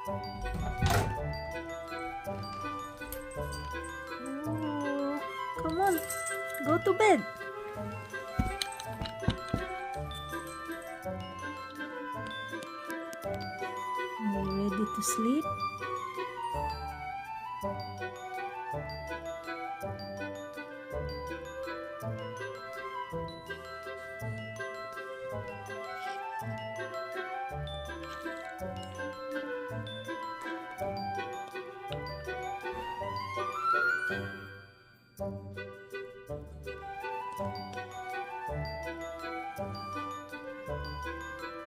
Oh, come on, go to bed. Are you ready to sleep?